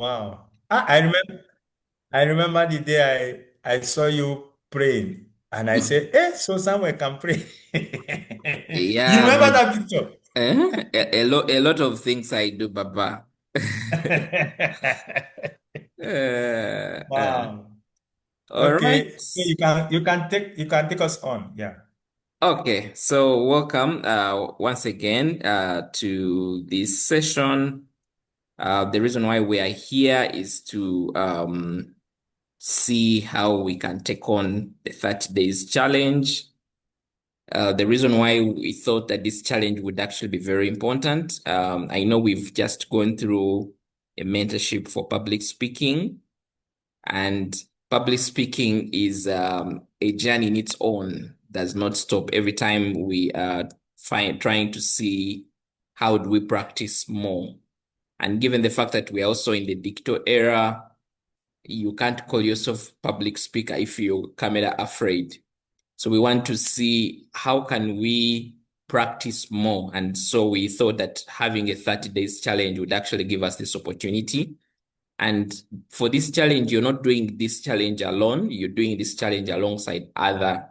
Wow. I remember the day I saw you praying and I Mm. said, hey, so someone can pray. You Yeah, remember but that picture? a lot of things I do, Baba. Uh, uh, Wow. all right. Okay. So you can take us on. Yeah. Okay, so welcome once again to this session. The reason why we are here is to see how we can take on the 30 days challenge. The reason why we thought that this challenge would actually be very important. I know we've just gone through a mentorship for public speaking, and public speaking is a journey in its own, does not stop every time we are trying to see how do we practice more. And given the fact that we are also in the digital era, you can't call yourself public speaker if you're camera afraid. So we want to see how can we practice more. And so we thought that having a 30 days challenge would actually give us this opportunity. And for this challenge, you're not doing this challenge alone. You're doing this challenge alongside other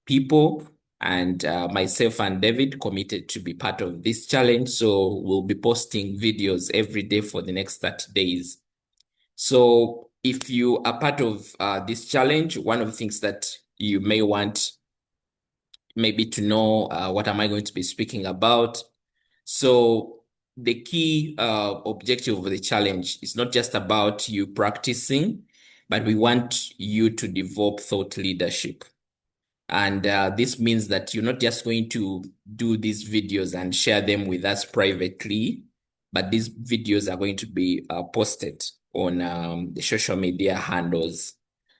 people. And myself and David committed to be part of this challenge. So we'll be posting videos every day for the next 30 days. So if you are part of this challenge, one of the things that you may want maybe to know what am I going to be speaking about. So the key objective of the challenge is not just about you practicing, but we want you to develop thought leadership. And this means that you're not just going to do these videos and share them with us privately, but these videos are going to be posted on the social media handles.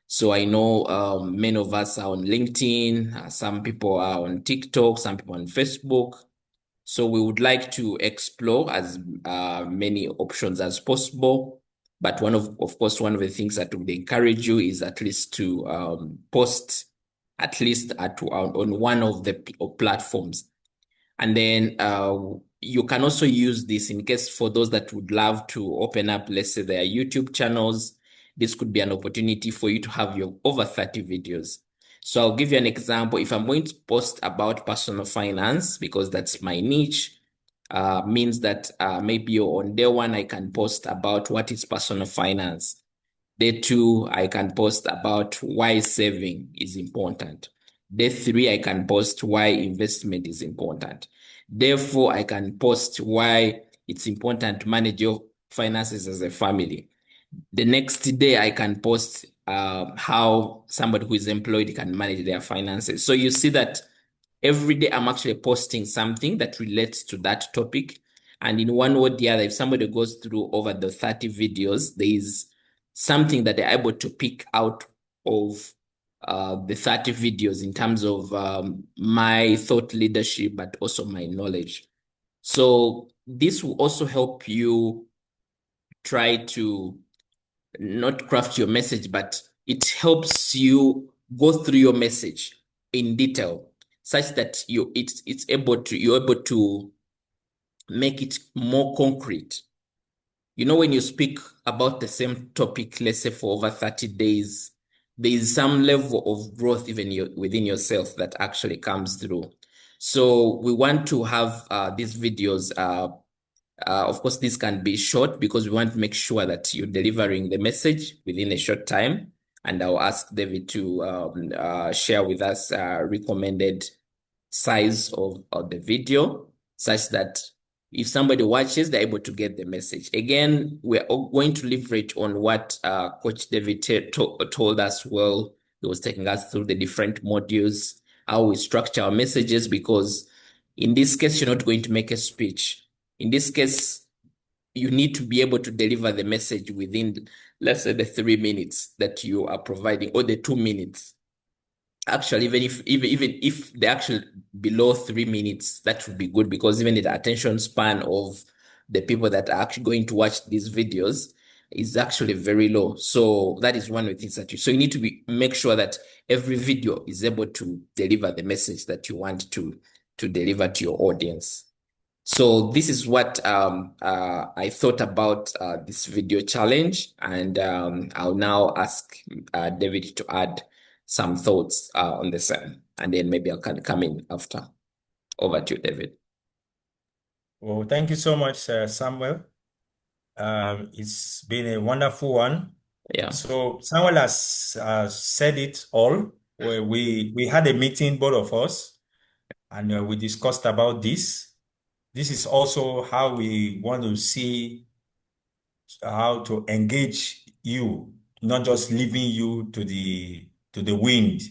So I know many of us are on LinkedIn, some people are on TikTok, some people on Facebook. So we would like to explore as many options as possible. But of course, one of the things that would encourage you is at least to post at least on one of the platforms. And then you can also use this in case for those that would love to open up, let's say, their YouTube channels. This could be an opportunity for you to have your over 30 videos. So I'll give you an example. If I'm going to post about personal finance, because that's my niche, means that maybe on day one, I can post about what is personal finance. Day two, I can post about why saving is important. Day three, I can post why investment is important. Therefore, I can post why it's important to manage your finances as a family. The next day, I can post how somebody who is employed can manage their finances. So you see that every day I'm actually posting something that relates to that topic. And in one way or the other, if somebody goes through over the 30 videos, there is something that they're able to pick out of the 30 videos in terms of my thought leadership, but also my knowledge. So this will also help you try to not craft your message, but it helps you go through your message in detail, such that you're able to make it more concrete. You know, when you speak about the same topic, let's say for over 30 days, there is some level of growth even within yourself that actually comes through. So we want to have these videos. Of course, this can be short because we want to make sure that you're delivering the message within a short time. And I'll ask David to share with us recommended size of the video such that if somebody watches, they're able to get the message. Again, we're going to leverage on what Coach David told us. Well, he was taking us through the different modules, how we structure our messages, because in this case, you're not going to make a speech. In this case, you need to be able to deliver the message within, let's say, the 3 minutes that you are providing, or the 2 minutes. Actually, even if they're actually below 3 minutes, that would be good, because even the attention span of the people that are actually going to watch these videos is actually very low. So that is one of the things that so you need to make sure that every video is able to deliver the message that you want to deliver to your audience. So this is what I thought about this video challenge, and I'll now ask David to add some thoughts on the same, and then maybe I can come in after. Over to you, David. Well, thank you so much, Samuel. It's been a wonderful one. Yeah, So Samuel has said it all. Where we had a meeting, both of us, and we discussed about this. This is also how we want to see how to engage you, not just leaving you to the wind.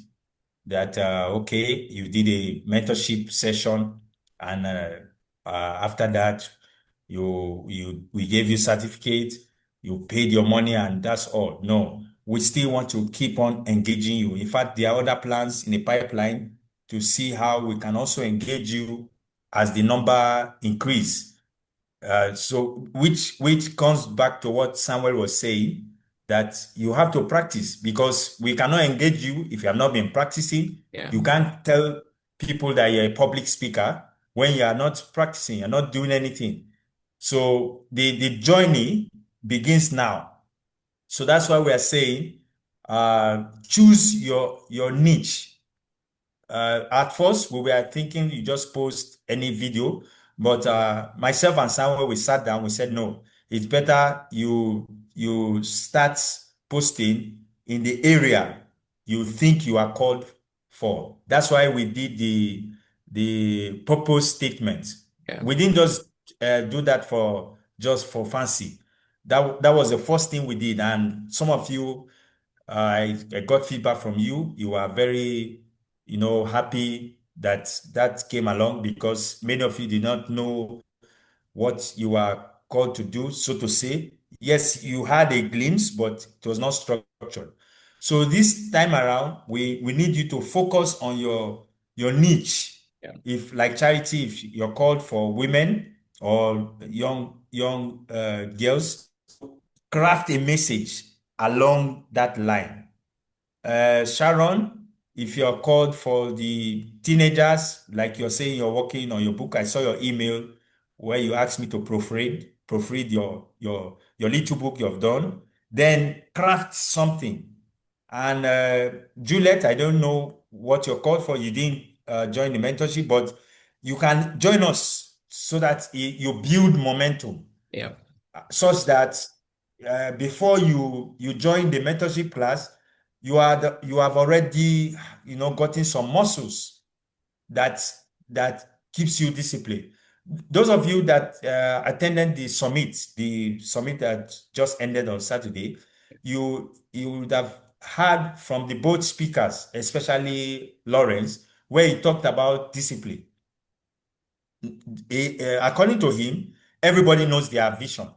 That okay, you did a mentorship session, and after that, we gave you certificate, you paid your money, and that's all. No, we still want to keep on engaging you. In fact, there are other plans in the pipeline to see how we can also engage you as the number increase. So which comes back to what Samuel was saying, that you have to practice, because we cannot engage you if you have not been practicing. yeah, You can't tell people that you're a public speaker when you are not practicing, you're not doing anything. So the journey begins now. So that's why we are saying, choose your niche. At first, we were thinking you just post any video, but myself and Samuel, we sat down. We said, no, it's better you start posting in the area you think you are called for. That's why we did the purpose statement. yeah, We didn't just do that for just for fancy. That was the first thing we did, and some of you I got feedback from you. You are very, happy that that came along, because many of you did not know what you are called to do, so to say. Yes, you had a glimpse, but it was not structured. So this time around, we need you to focus on your niche. yeah, If like charity, if you're called for women or young girls, craft a message along that line. Sharon, if you're called for the teenagers, like you're saying you're working on your book, I saw your email where you asked me to proofread your little book you've done. Then craft something. And Juliet, I don't know what you're called for. You didn't join the mentorship, but you can join us so that you build momentum, yeah, such that before you join the mentorship class, you have already gotten some muscles that that keeps you disciplined. Those of you that attended the summit that just ended on Saturday, you would have heard from the both speakers, especially Lawrence, where he talked about discipline. According to him, everybody knows their vision.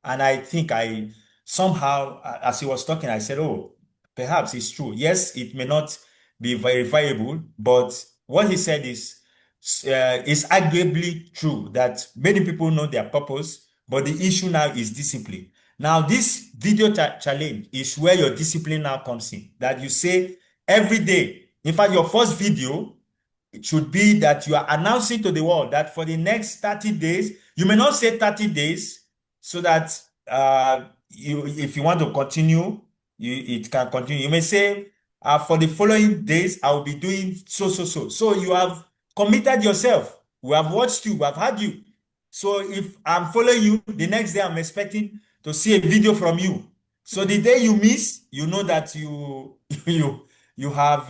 And I think I somehow, as he was talking, I said, oh, perhaps it's true. Yes, it may not be verifiable, but what he said is arguably true, that many people know their purpose, but the issue now is discipline. Now, this video challenge is where your discipline now comes in, that you say every day. In fact, your first video, it should be that you are announcing to the world that for the next 30 days, you may not say 30 days, so that if you want to continue, it can continue. You may say, for the following days, I will be doing so, so, so. So you have committed yourself. We have watched you, we have had you. So if I'm following you, the next day I'm expecting to see a video from you. So the day you miss, you know that you have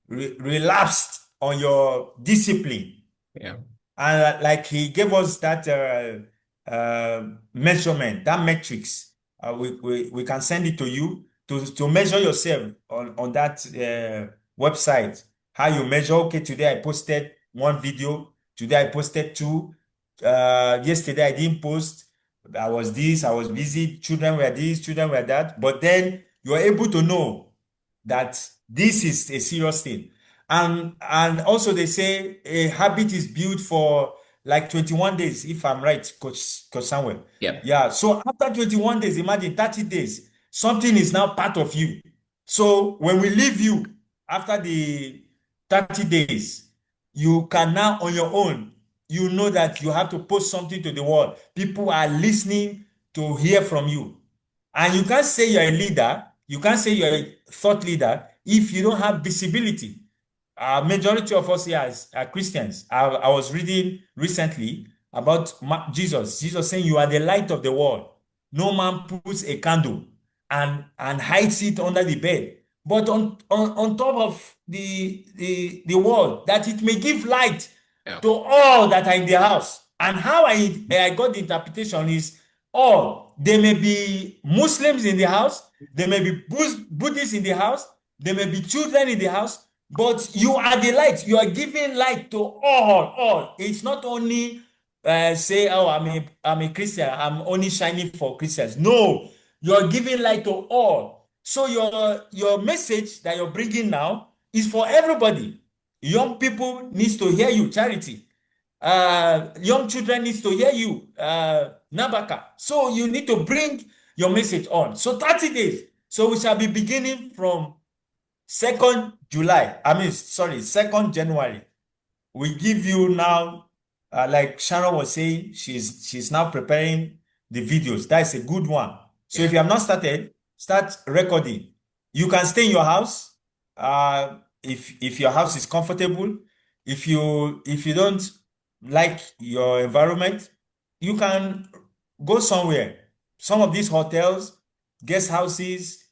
relapsed on your discipline. yeah, And like he gave us that measurement, that metrics. We can send it to you to measure yourself on that website. How you measure, okay, today I posted one video, today I posted two, yesterday I didn't post, I was this, I was busy, children were this, children were that. But then you're able to know that this is a serious thing. And also they say a habit is built for like 21 days, if I'm right, Coach Samuel. yeah, Yeah. So after 21 days, imagine 30 days, something is now part of you. So when we leave you after the 30 days, you can now on your own you know that you have to post something to the world. People are listening to hear from you. And you can't say you're a leader, you can't say you're a thought leader if you don't have visibility. Majority of us here are Christians. I was reading recently about Jesus. Jesus saying, "You are the light of the world. No man puts a candle and hides it under the bed, but on top of the wall, that it may give light Yeah. to all that are in the house." And how I got the interpretation is all. There may be Muslims in the house, there may be Buddhists in the house, there may be children in the house, but you are the light. You are giving light to all. It's not only say, "Oh, I'm a Christian. I'm only shining for Christians." No, you're giving light to all. So your message that you're bringing now is for everybody. Young people needs to hear you, Charity. Young children needs to hear you, Nabaka. So you need to bring your message on. So 30 days. So we shall be beginning from 2nd July. I mean, sorry, 2nd January. We give you now, like Sharon was saying, she's now preparing the videos. That is a good one. So if Yeah. you have not started, start recording. You can stay in your house, if your house is comfortable. If you don't like your environment, you can go somewhere. Some of these hotels, guest houses,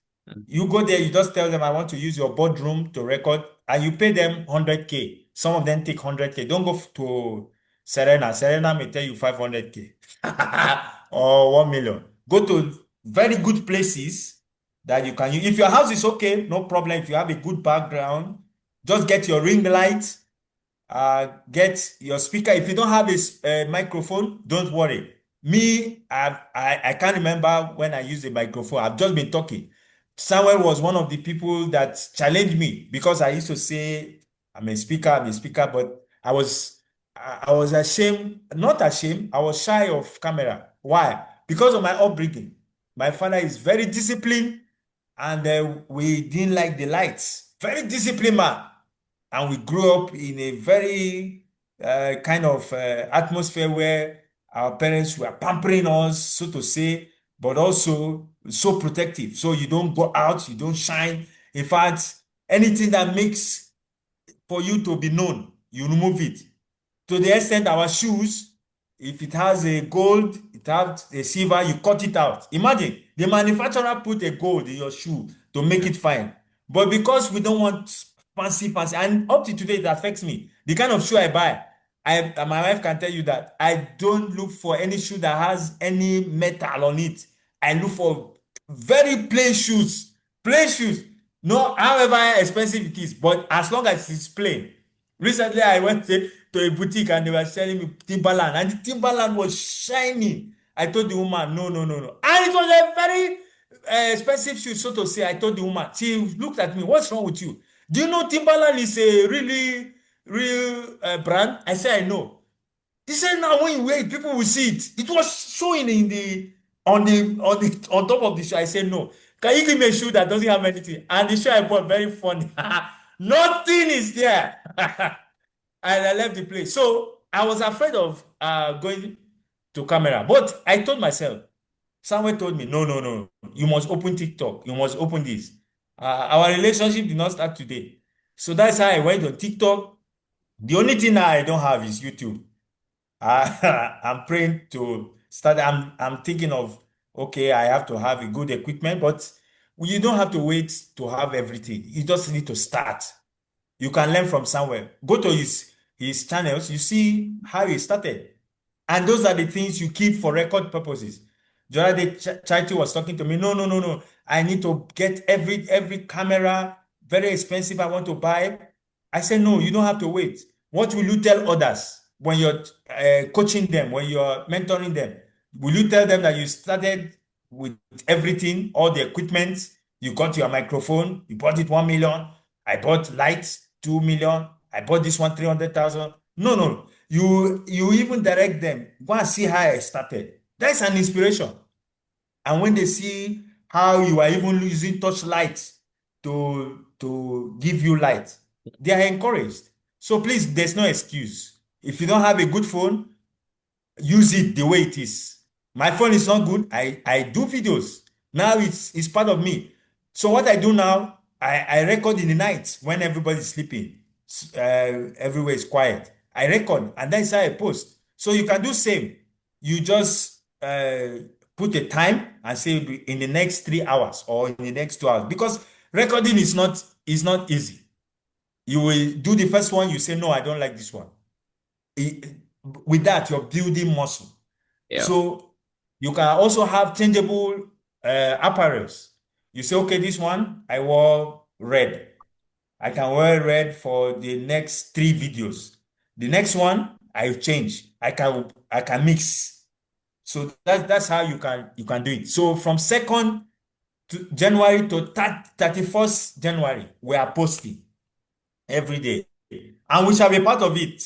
you go there, you just tell them, "I want to use your boardroom to record," and you pay them 100K. Some of them take 100K. Don't go to Serena. Serena may tell you 500K or 1 million. Go to very good places that you can use. If your house is okay, no problem. If you have a good background, just get your ring light, get your speaker. If you don't have a microphone, don't worry. Me, I can't remember when I used a microphone. I've just been talking. Samuel was one of the people that challenged me because I used to say, I'm a speaker, but I was ashamed, not ashamed, I was shy of camera. Why? Because of my upbringing. My father is very disciplined, and we didn't like the lights. Very disciplined man. And we grew up in a very kind of atmosphere where our parents were pampering us, so to say, but also so protective. So you don't go out, you don't shine. In fact, anything that makes for you to be known, you remove it. To the extent our shoes, if it has a gold, it has a silver, you cut it out. Imagine the manufacturer put a gold in your shoe to make Yeah. it fine. But because we don't want fancy, and up to today it affects me. The kind of shoe I buy, my wife can tell you that I don't look for any shoe that has any metal on it. I look for very plain shoes. Plain shoes. No, however expensive it is, but as long as it's plain. Recently, I went to a boutique and they were selling me Timberland, and the Timberland was shining. I told the woman, "No, no, no, no." And it was a very expensive shoe, so to say. I told the woman, she looked at me, "What's wrong with you? Do you know Timberland is a really, real brand?" I said, "I know." He said, "Now when you wear it, people will see it." It was showing in the on top of the shoe. I said, "No. Can you give me a shoe that doesn't have anything?" And the shoe I bought, very funny. Nothing is there. And I left the place. So I was afraid of going to camera. But I told myself, someone told me, "No, no, no. You must open TikTok. You must open this." Our relationship did not start today. So that's how I went on TikTok. The only thing that I don't have is YouTube. I'm praying to start. I'm thinking of, okay, I have to have a good equipment, but you don't have to wait to have everything. You just need to start. You can learn from somewhere. Go to his channels. You see how he started. And those are the things you keep for record purposes. The other day, Charity was talking to me. "No, no, no, no. I need to get every camera, very expensive. I want to buy." I said, "No, you don't have to wait. What will you tell others when you're coaching them, when you're mentoring them? Will you tell them that you started with everything, all the equipment? You got your microphone, you bought it 1 million. I bought lights, 2 million. I bought this one, 300,000. No, no. You even direct them. Go and see how I started. That's an inspiration. And when they see how you are even using touch lights to give you light, they are encouraged. So please, there's no excuse. If you don't have a good phone, use it the way it is. My phone is not good. I do videos. Now it's part of me. So what I do now, I record in the night when everybody's sleeping. Everywhere is quiet. I record and that's how I post. So you can do same. You just put a time and say in the next 3 hours or in the next 2 hours because recording is not easy. You will do the first one. You say no, I don't like this one. It- with that, you're building muscle. Yeah. So you can also have changeable apparels. You say, okay, this one I wore red. I can wear red for the next 3 videos. The next one I change. I can mix. So that's how you can do it. So from 2nd to January to 31st January, we are posting every day, and we shall be part of it.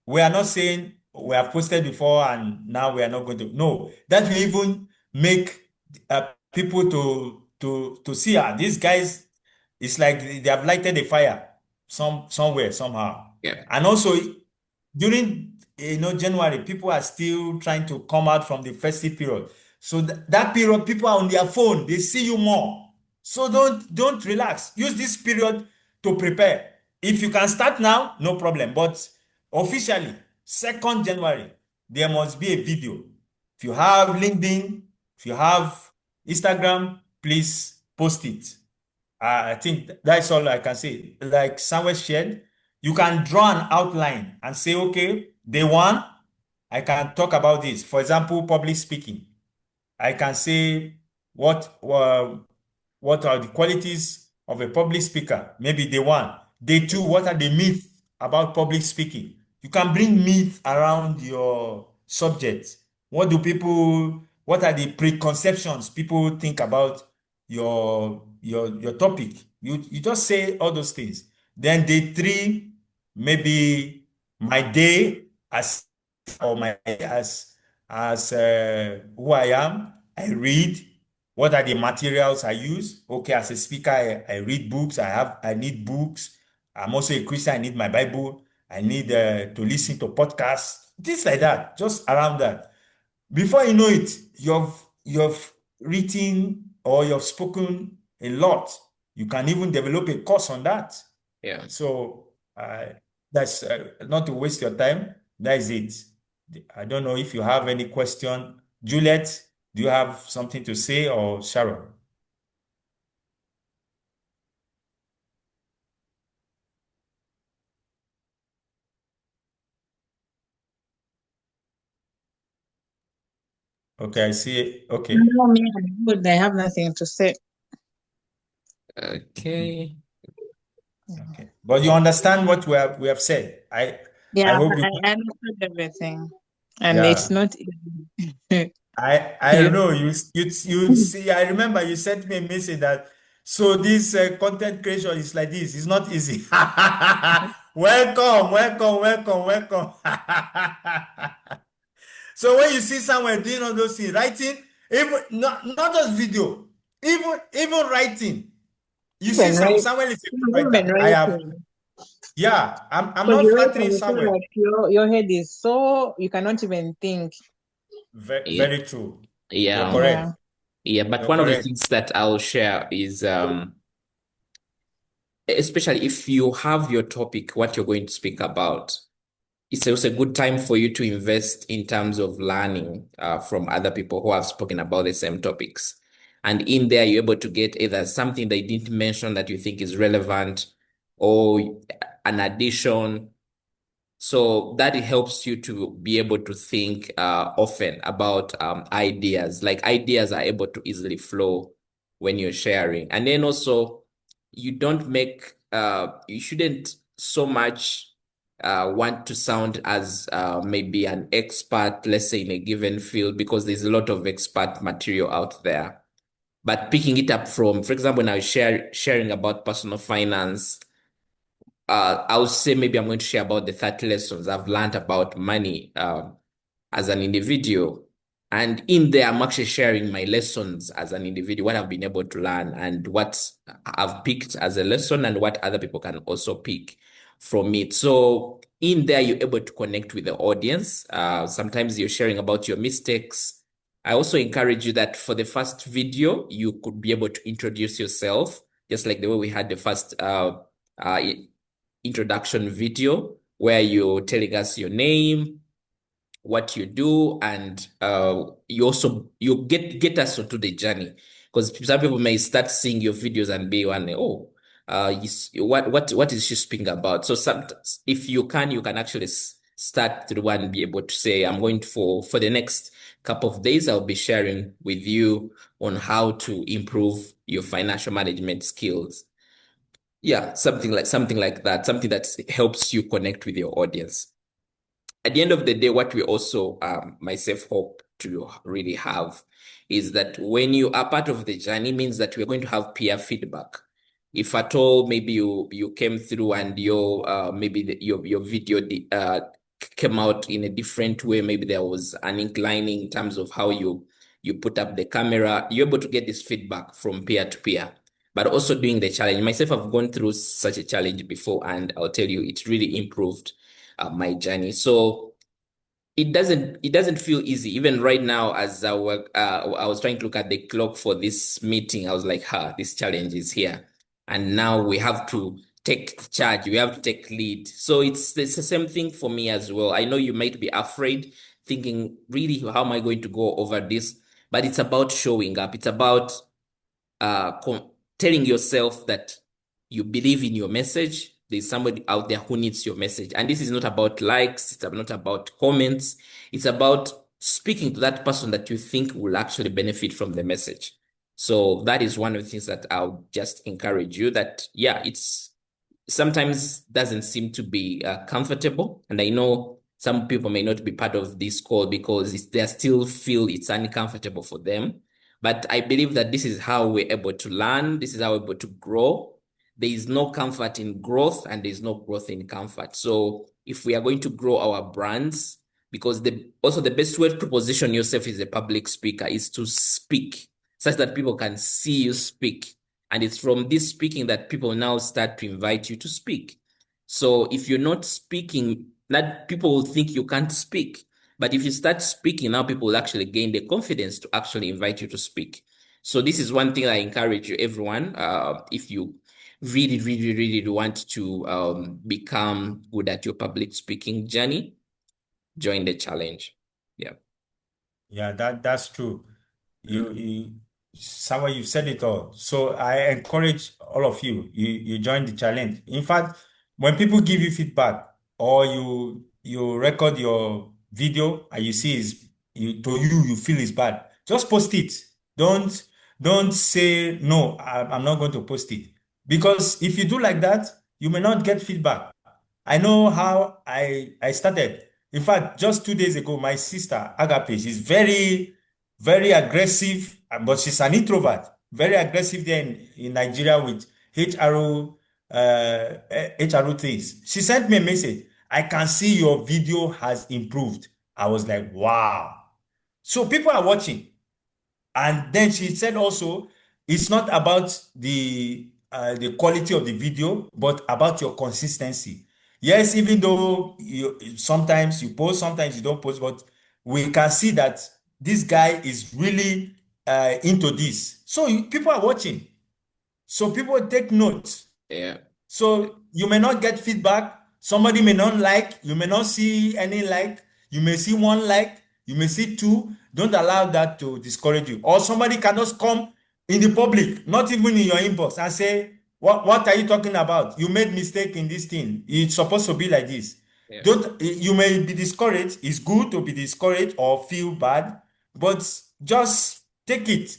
We are not saying we have posted before and now we are not going to. No, that will even make people to see these guys. It's like they have lighted a fire somewhere somehow. Yeah. And also during January, people are still trying to come out from the festive period. So that period, people are on their phone. They see you more. So don't relax. Use this period to prepare. If you can start now, no problem. But officially, 2nd January, there must be a video. If you have LinkedIn, if you have Instagram, please post it. I think that's all I can say. Like Samuel shared, you can draw an outline and say, okay, day one, I can talk about this. For example, public speaking. I can say what uh, what are the qualities of a public speaker? Maybe day one. Day two, what are the myths about public speaking? You can bring myths around your subject. What are the preconceptions people think about your topic? You just say all those things. Then day three, maybe my day as or my as who I am. I read. What are the materials I use? Okay, as a speaker, I read books. I need books. I'm also a Christian. I need my Bible. I need to listen to podcasts. Things like that. Just around that. Before you know it, you've written or you've spoken a lot. You can even develop a course on that. Yeah. So that's not to waste your time. That is it. I don't know if you have any question. Juliet, do you have something to say or Sharon? Okay, I see. Okay. No, me, I'm good. I have nothing to say. Okay. Okay. But you understand what we have said. I Yeah, hope you I understood everything, and it's yeah. not easy. I You, know you see. I remember you sent me a message that so this content creation is like this. It's not easy. Welcome, welcome, welcome, welcome. So when you see someone doing all those things, writing, even not just video, even writing, you see even right, someone is a good even writer. I have writing, yeah. I'm because not you write flattering and you feel someone. like your head is so you cannot even think. Yeah. Very true. You're Yeah. correct. Yeah. Yeah. But You're one of the correct. things that I'll share is especially if you have your topic, what you're going to speak about, it's also a good time for you to invest in terms of learning from other people who have spoken about the same topics. And in there, you're able to get either something they didn't mention that you think is relevant or an addition. So that it helps you to be able to think often about ideas. Like ideas are able to easily flow when you're sharing. And then also, you shouldn't so much want to sound as maybe an expert, let's say in a given field, because there's a lot of expert material out there. But picking it up from, for example, now sharing about personal finance, I would say maybe I'm going to share about the 30 lessons I've learned about money as an individual. And in there, I'm actually sharing my lessons as an individual, what I've been able to learn and what I've picked as a lesson and what other people can also pick from it. So in there, you're able to connect with the audience. Sometimes you're sharing about your mistakes. I also encourage you that for the first video, you could be able to introduce yourself, just like the way we had the first uh, introduction video, where you're telling us your name, what you do, and you get us onto the journey, because some people may start seeing your videos and be wondering, oh, what is she speaking about? So if you can actually start through and be able to say, I'm going to, for the next couple of days, I'll be sharing with you on how to improve your financial management skills. Yeah, something like that, something that helps you connect with your audience. At the end of the day, what we also myself hope to really have is that when you are part of the journey, means that we're going to have peer feedback. If at all, maybe you came through and your maybe your video came out in a different way, maybe there was an inclining in terms of how you put up the camera, you're able to get this feedback from peer to peer. But also doing the challenge. Myself, I've gone through such a challenge before, and I'll tell you, it really improved my journey. So it doesn't feel easy. Even right now, as I was trying to look at the clock for this meeting, I was like, this challenge is here. And now we have to take charge. We have to take lead. So it's the same thing for me as well. I know you might be afraid, thinking, really, how am I going to go over this? But it's about showing up. It's about telling yourself that you believe in your message. There's somebody out there who needs your message. And this is not about likes, it's not about comments. It's about speaking to that person that you think will actually benefit from the message. So that is one of the things that I'll just encourage you, that, yeah, it's sometimes doesn't seem to be comfortable. And I know some people may not be part of this call because they still feel it's uncomfortable for them. But I believe that this is how we're able to learn. This is how we're able to grow. There is no comfort in growth, and there's no growth in comfort. So if we are going to grow our brands, because also the best way to position yourself as a public speaker is to speak such that people can see you speak. And it's from this speaking that people now start to invite you to speak. So if you're not speaking, that people will think you can't speak. But if you start speaking, now people will actually gain the confidence to actually invite you to speak. So this is one thing I encourage you, everyone. If you really, really, really want to become good at your public speaking journey, join the challenge. Yeah. Yeah, that's true. You somewhere you've said it all. So I encourage all of you. You join the challenge. In fact, when people give you feedback or you record your video and you see is you feel it's bad, just post it. Don't don't say no, I'm not going to post it. Because if you do like that, you may not get feedback. I know how I started. In fact, just 2 days ago, my sister, Agape, she's very, very aggressive, but she's an introvert, very aggressive there in Nigeria with HRO, HRO things. She sent me a message. I can see your video has improved. I was like, wow. So people are watching. And then she said also, it's not about the quality of the video, but about your consistency. Yes, even though sometimes you post, sometimes you don't post, but we can see that this guy is really into this. So people are watching. So people take notes. Yeah. So you may not get feedback. Somebody may not like, you may not see any like, you may see one like, you may see two. Don't allow that to discourage you. Or somebody can just come in the public, not even in your inbox, and say, what are you talking about? You made mistake in this thing. It's supposed to be like this. Yeah. Don't you may be discouraged. It's good to be discouraged or feel bad, but just take it.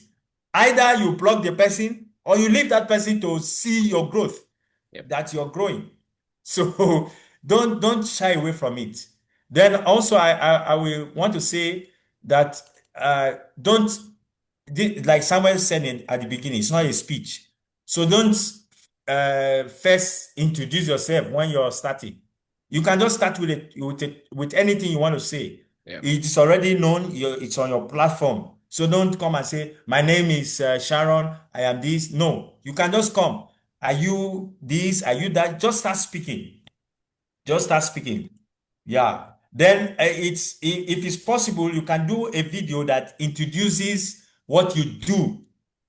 Either you block the person or you leave that person to see your growth, Yep. that you're growing. So don't shy away from it. Then also I will want to say that don't like Samuel said at the beginning, it's not a speech. So don't first introduce yourself when you're starting. You can just start with anything you want to say. Yeah. It is already known. It's on your platform. So don't come and say, my name is Sharon. I am this. No, you can just come. Are you this? Are you that? Just start speaking. Just start speaking. Yeah. Then if it's possible, you can do a video that introduces what you do.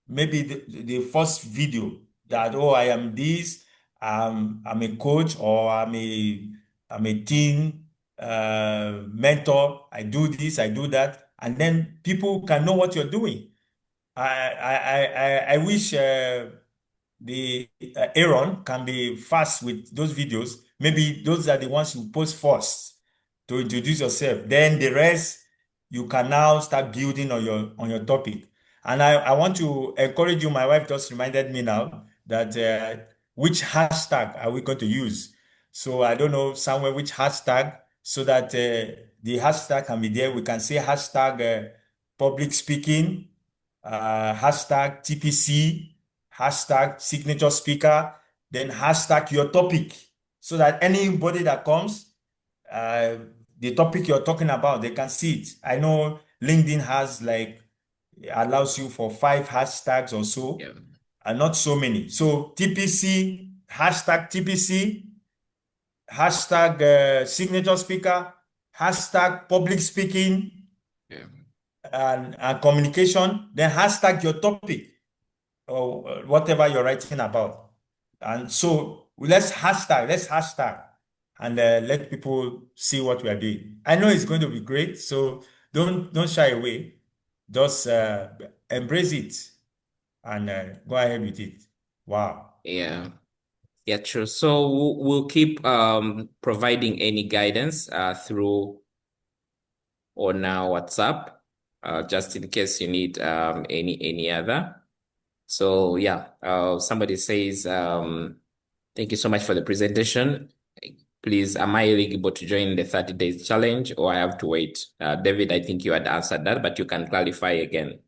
Maybe the first video that, oh, I am this, I'm a coach, or I'm a teen mentor. I do this, I do that, and then people can know what you're doing. I wish the Aaron can be fast with those videos. Maybe those are the ones you post first to introduce yourself. Then the rest you can now start building on your topic. And I want to encourage you. My wife just reminded me now that which hashtag are we going to use? So I don't know somewhere which hashtag so that the hashtag can be there. We can say hashtag public speaking, hashtag TPC, hashtag signature speaker, then hashtag your topic, so that anybody that comes, uh, the topic you're talking about, they can see it. I know LinkedIn has like allows you for 5 hashtags or so, Yeah. and not so many. So TPC, hashtag TPC, hashtag signature speaker, hashtag public speaking Yeah. and communication, then hashtag your topic or whatever you're writing about. And so let's hashtag and let people see what we are doing. I know it's going to be great, so don't shy away. Just embrace it and go ahead with it. Wow. Yeah. Yeah, true. So we'll keep providing any guidance through on WhatsApp, just in case you need any other. So yeah, somebody says, thank you so much for the presentation. Please, am I eligible to join the 30 days challenge or I have to wait? David, I think you had answered that, but you can clarify again.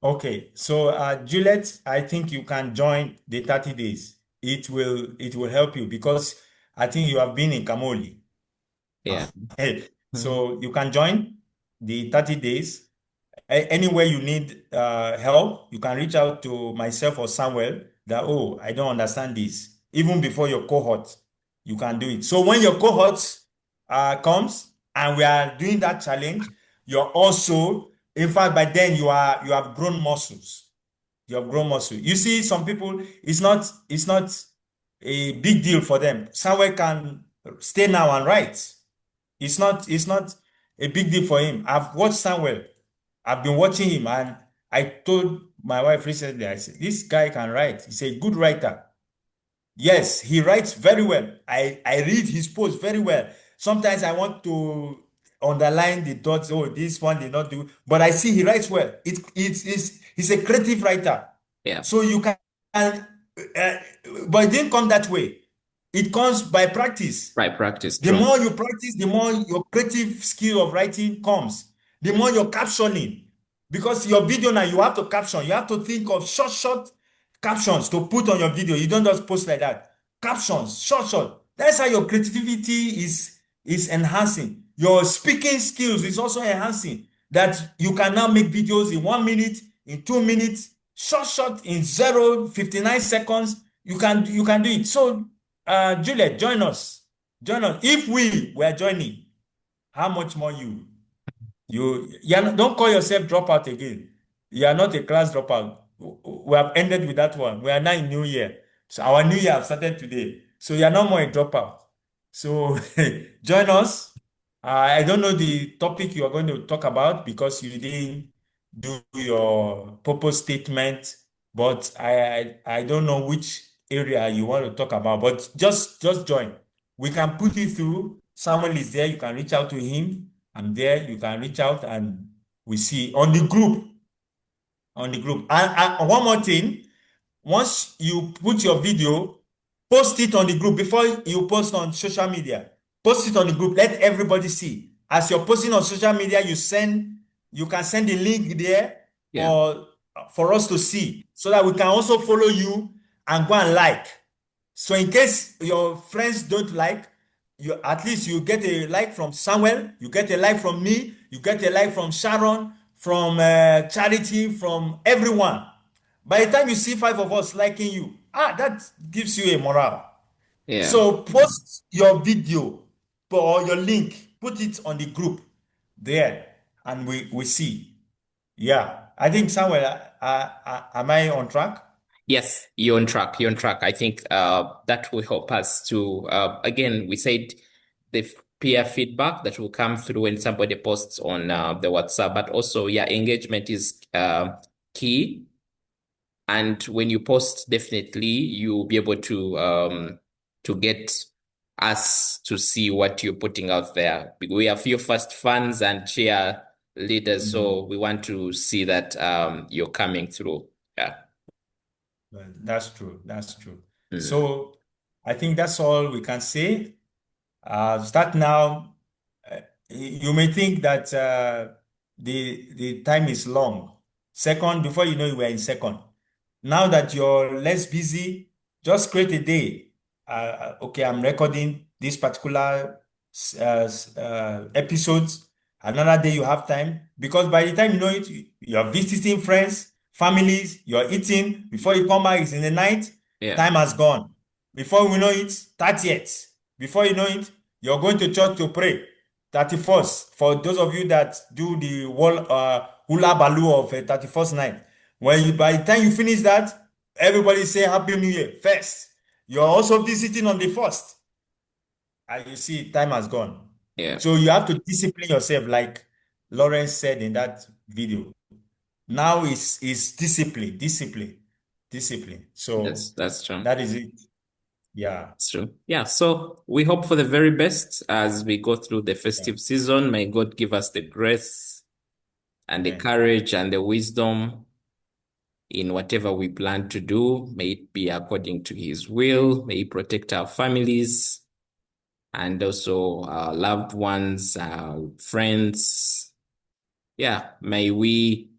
Okay, so Juliet, I think you can join the 30 days. It will help you because I think you have been in Kamoli. Yeah. Mhm. So you can join the 30 days. Anywhere you need help, you can reach out to myself or Samuel that, oh, I don't understand this. Even before your cohort, you can do it. So when your cohort comes and we are doing that challenge, you're also, in fact, by then you have grown muscles. You have grown muscle. You see, some people, it's not a big deal for them. Samuel can stay now and write. It's not a big deal for him. I've watched Samuel. I've been watching him, and I told my wife recently, I said, this guy can write. He's a good writer. Yes, he writes very well. I read his posts very well. Sometimes I want to underline the dots. Oh, this one did not do, but I see he writes well. He's a creative writer. Yeah. So you can, uh, but it didn't come that way. It comes by practice. Right, practice, The true. more you practice, the more your creative skill of writing comes. The more you're captioning. Because your video now, you have to caption. You have to think of short captions to put on your video. You don't just post like that. Captions, short. That's how your creativity is enhancing. Your speaking skills is also enhancing. That you can now make videos in 1 minute, in 2 minutes, short, in 0.59 seconds. You can do it. So, Juliet, join us. Join us. If we were joining, how much more you? Don't call yourself dropout again. You are not a class dropout. We have ended with that one. We are now in New Year. So our New Year have started today. So you are no more a dropout. So join us. I don't know the topic you are going to talk about because you didn't do your purpose statement, but I don't know which area you want to talk about. But just join. We can put you through. Someone is there. You can reach out to him. I'm there. You can reach out and we see on the group. On the group. And one more thing, once you put your video, post it on the group before you post on social media. Post it on the group. Let everybody see. As you're posting on social media, you can send the link there Yeah. for us to see so that we can also follow you and go and like. So in case your friends don't like, at least you get a like from Samuel, you get a like from me, you get a like from Sharon, from Charity, from everyone. By the time you see 5 of us liking you, that gives you a morale. Yeah. So post your video or your link, put it on the group there, and we see. Yeah, I think Samuel, am I on track? Yes, you're on track. You're on track. I think that will help us to again, we said the peer feedback that will come through when somebody posts on the WhatsApp, but also yeah, engagement is key. And when you post, definitely you'll be able to get us to see what you're putting out there. We are your first fans and cheer leaders, Mhm. so we want to see that you're coming through. Yeah. Well, that's true. That's true. Mm. So I think that's all we can say. Start now. You may think that the time is long. Second, before you know it, we're in second. Now that you're less busy, just create a day. Okay, I'm recording this particular episodes. Another day you have time because by the time you know it, you're visiting friends, families, you're eating. Before you come back, it's in the night. Yeah. Time has gone. Before we know it, 30th. Before you know it, you're going to church to pray. 31st, for those of you that do the hula baloo of 31st night. By the time you finish that, everybody say Happy New Year first. You're also visiting on the first. And you see, time has gone. Yeah. So you have to discipline yourself, like Lawrence said in that video. Now is discipline, discipline, discipline. So That's true. that is it. Yeah. That's true. Yeah. So we hope for the very best as we go through the Yeah. festive season. May God give us the grace and the Amen. courage and the wisdom in whatever we plan to do. May it be according to His will. May He protect our families and also our loved ones, our friends. Yeah. May we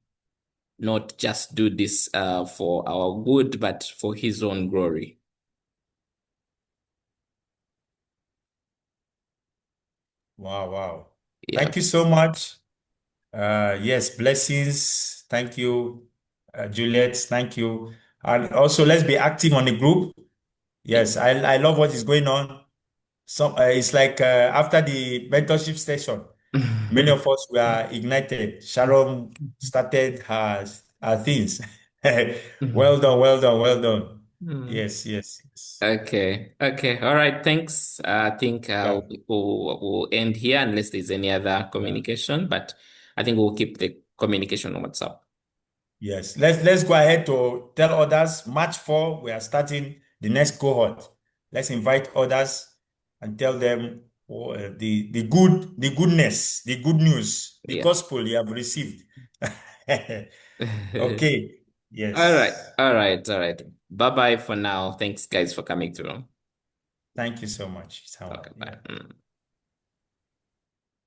not just do this for our good, but for His own glory. Wow, wow. Yeah. Thank you so much. Yes, blessings. Thank you, Juliet. Thank you. And also, let's be active on the group. Yes, I love what is going on. It's like after the mentorship session, many of us were ignited. Sharon started her things. Well done, well done, well done. Yes, yes, yes. Okay. Okay. All right. Thanks. I think Yeah, we'll end here unless there's any other yeah. communication, but I think we'll keep the communication on WhatsApp. Yes, let's go ahead to tell others. March 4, we are starting the next cohort. Let's invite others and tell them the goodness, the good news, the Yeah. gospel you have received. Okay. All right. Yes. All right. All right. Bye-bye for now. Thanks, guys, for coming through. Thank you so much, Samuel. Okay. Yeah. Bye.